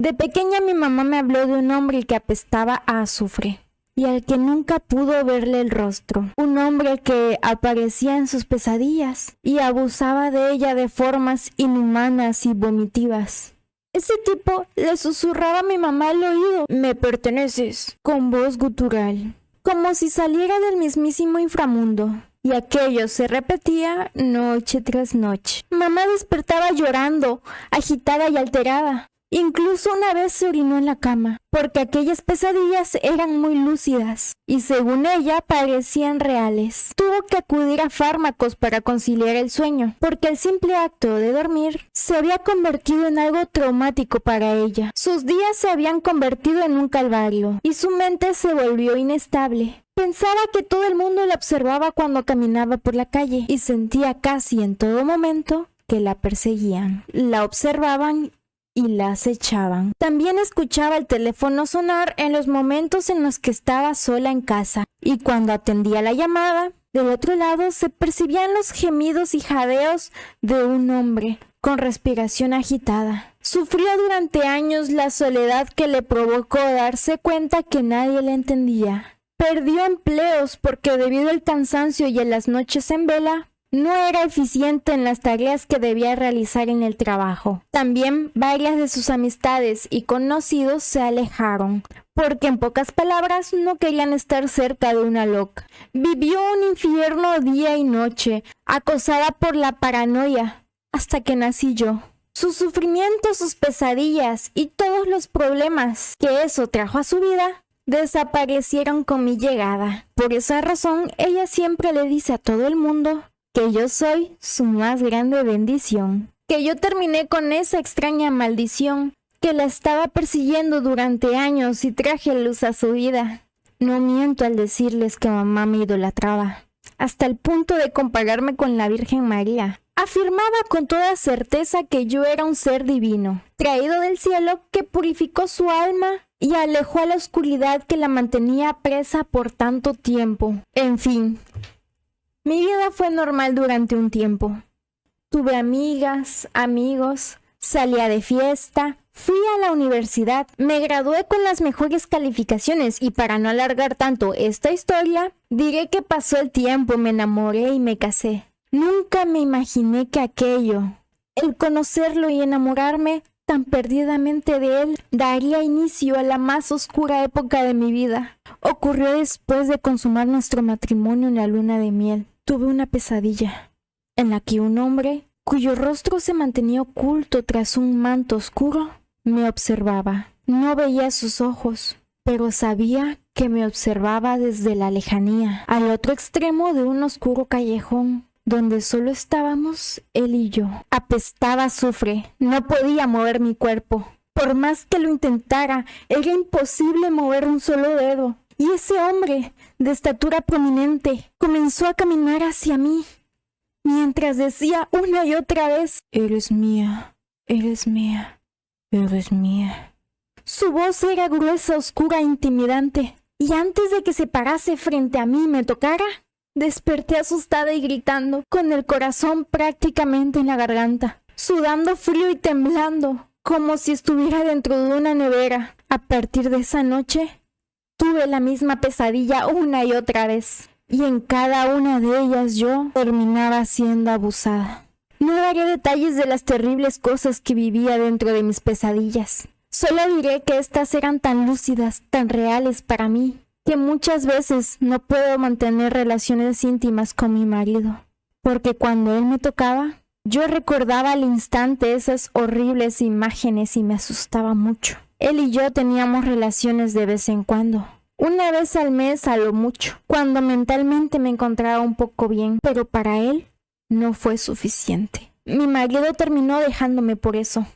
De pequeña mi mamá me habló de un hombre que apestaba a azufre y al que nunca pudo verle el rostro. Un hombre que aparecía en sus pesadillas y abusaba de ella de formas inhumanas y vomitivas. Ese tipo le susurraba a mi mamá al oído: «Me perteneces», con voz gutural, como si saliera del mismísimo inframundo. Y aquello se repetía noche tras noche. Mamá despertaba llorando, agitada y alterada. Incluso una vez se orinó en la cama, porque aquellas pesadillas eran muy lúcidas y según ella parecían reales. Tuvo que acudir a fármacos para conciliar el sueño, porque el simple acto de dormir se había convertido en algo traumático para ella. Sus días se habían convertido en un calvario y su mente se volvió inestable. Pensaba que todo el mundo la observaba cuando caminaba por la calle y sentía casi en todo momento que la perseguían, la observaban y la acechaban. También escuchaba el teléfono sonar en los momentos en los que estaba sola en casa y cuando atendía la llamada, del otro lado se percibían los gemidos y jadeos de un hombre con respiración agitada. Sufrió durante años la soledad que le provocó darse cuenta que nadie la entendía. Perdió empleos porque debido al cansancio y a las noches en vela, no era eficiente en las tareas que debía realizar en el trabajo. También varias de sus amistades y conocidos se alejaron, porque en pocas palabras no querían estar cerca de una loca. Vivió un infierno día y noche, acosada por la paranoia, hasta que nací yo. Sus sufrimientos, sus pesadillas y todos los problemas que eso trajo a su vida desaparecieron con mi llegada. Por esa razón, ella siempre le dice a todo el mundo que yo soy su más grande bendición, que yo terminé con esa extraña maldición que la estaba persiguiendo durante años y traje luz a su vida. No miento al decirles que mamá me idolatraba, hasta el punto de compararme con la Virgen María. Afirmaba con toda certeza que yo era un ser divino, traído del cielo, que purificó su alma y alejó a la oscuridad que la mantenía presa por tanto tiempo. En fin, mi vida fue normal durante un tiempo. Tuve amigas, amigos, salía de fiesta, fui a la universidad, me gradué con las mejores calificaciones y para no alargar tanto esta historia, diré que pasó el tiempo, me enamoré y me casé. Nunca me imaginé que aquello, el conocerlo y enamorarme tan perdidamente de él, daría inicio a la más oscura época de mi vida. Ocurrió después de consumar nuestro matrimonio en la luna de miel. Tuve una pesadilla en la que un hombre, cuyo rostro se mantenía oculto tras un manto oscuro, me observaba. No veía sus ojos, pero sabía que me observaba desde la lejanía, al otro extremo de un oscuro callejón, donde solo estábamos él y yo. Apestaba a azufre, no podía mover mi cuerpo. Por más que lo intentara, era imposible mover un solo dedo. Y ese hombre, de estatura prominente, comenzó a caminar hacia mí, mientras decía una y otra vez: «Eres mía, eres mía, eres mía». Su voz era gruesa, oscura e intimidante, y antes de que se parase frente a mí y me tocara, desperté asustada y gritando, con el corazón prácticamente en la garganta, sudando frío y temblando, como si estuviera dentro de una nevera. A partir de esa noche, tuve la misma pesadilla una y otra vez, y en cada una de ellas yo terminaba siendo abusada. No daré detalles de las terribles cosas que vivía dentro de mis pesadillas. Solo diré que estas eran tan lúcidas, tan reales para mí, que muchas veces no puedo mantener relaciones íntimas con mi marido, porque cuando él me tocaba, yo recordaba al instante esas horribles imágenes y me asustaba mucho. Él y yo teníamos relaciones de vez en cuando, una vez al mes a lo mucho, cuando mentalmente me encontraba un poco bien, pero para él no fue suficiente. Mi marido terminó dejándome por eso.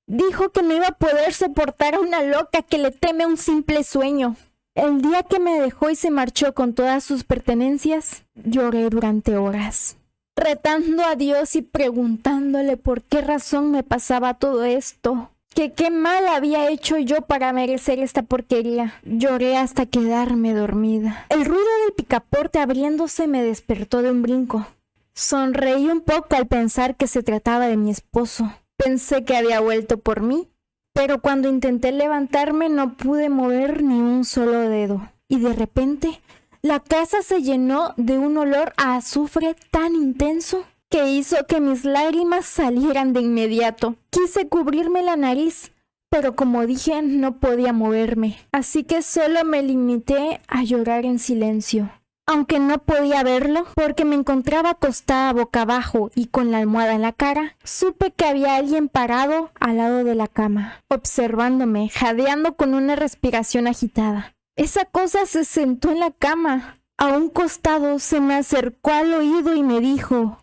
Dijo que no iba a poder soportar a una loca que le teme un simple sueño. El día que me dejó y se marchó con todas sus pertenencias, lloré durante horas, retando a Dios y preguntándole por qué razón me pasaba todo esto, que qué mal había hecho yo para merecer esta porquería. Lloré hasta quedarme dormida. El ruido del picaporte abriéndose me despertó de un brinco. Sonreí un poco al pensar que se trataba de mi esposo. Pensé que había vuelto por mí pero cuando intenté levantarme no pude mover ni un solo dedo. Y de repente, la casa se llenó de un olor a azufre tan intenso que hizo que mis lágrimas salieran de inmediato. Quise cubrirme la nariz, pero como dije, no podía moverme, así que solo me limité a llorar en silencio. Aunque no podía verlo, porque me encontraba acostada boca abajo y con la almohada en la cara, supe que había alguien parado al lado de la cama, observándome, jadeando con una respiración agitada. Esa cosa se sentó en la cama. A un costado se me acercó al oído y me dijo: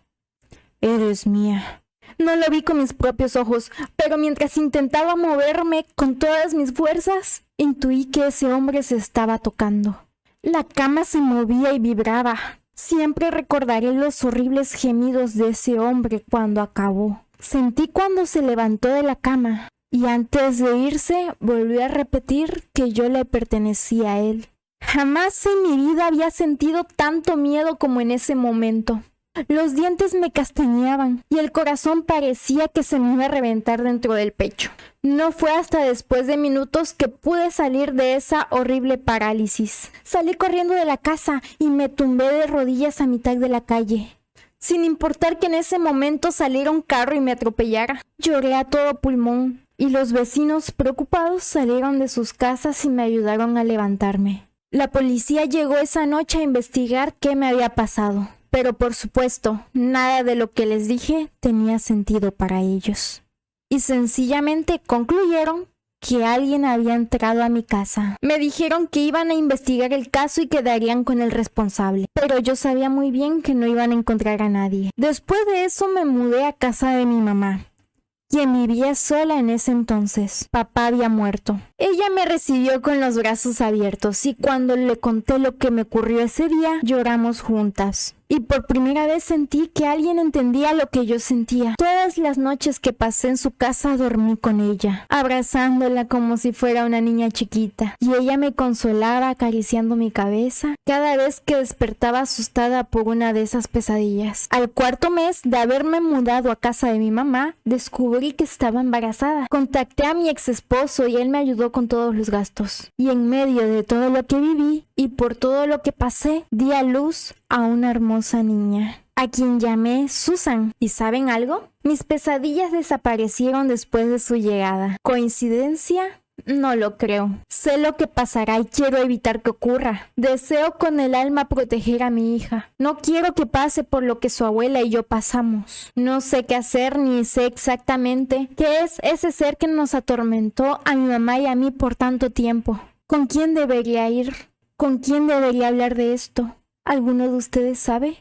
«Eres mía». No lo vi con mis propios ojos, pero mientras intentaba moverme con todas mis fuerzas, intuí que ese hombre se estaba tocando. La cama se movía y vibraba. Siempre recordaré los horribles gemidos de ese hombre cuando acabó. Sentí cuando se levantó de la cama y antes de irse volvió a repetir que yo le pertenecía a él. Jamás en mi vida había sentido tanto miedo como en ese momento. Los dientes me castañeaban y el corazón parecía que se me iba a reventar dentro del pecho. No fue hasta después de minutos que pude salir de esa horrible parálisis. Salí corriendo de la casa y me tumbé de rodillas a mitad de la calle, sin importar que en ese momento saliera un carro y me atropellara. Lloré a todo pulmón y los vecinos preocupados salieron de sus casas y me ayudaron a levantarme. La policía llegó esa noche a investigar qué me había pasado. Pero por supuesto, nada de lo que les dije tenía sentido para ellos. Y sencillamente concluyeron que alguien había entrado a mi casa. Me dijeron que iban a investigar el caso y que darían con el responsable. Pero yo sabía muy bien que no iban a encontrar a nadie. Después de eso me mudé a casa de mi mamá, quien vivía sola en ese entonces. Papá había muerto. Ella me recibió con los brazos abiertos y cuando le conté lo que me ocurrió ese día, lloramos juntas. Y por primera vez sentí que alguien entendía lo que yo sentía. Todas las noches que pasé en su casa dormí con ella, abrazándola como si fuera una niña chiquita. Y ella me consolaba acariciando mi cabeza cada vez que despertaba asustada por una de esas pesadillas. Al cuarto mes de haberme mudado a casa de mi mamá, descubrí que estaba embarazada. Contacté a mi ex esposo y él me ayudó con todos los gastos. Y en medio de todo lo que viví y por todo lo que pasé, di a luz a una hermosa niña, a quien llamé Susan. ¿Y saben algo? Mis pesadillas desaparecieron después de su llegada. ¿Coincidencia? No lo creo. Sé lo que pasará y quiero evitar que ocurra. Deseo con el alma proteger a mi hija. No quiero que pase por lo que su abuela y yo pasamos. No sé qué hacer ni sé exactamente qué es ese ser que nos atormentó a mi mamá y a mí por tanto tiempo. ¿Con quién debería ir? ¿Con quién debería hablar de esto? ¿Alguno de ustedes sabe?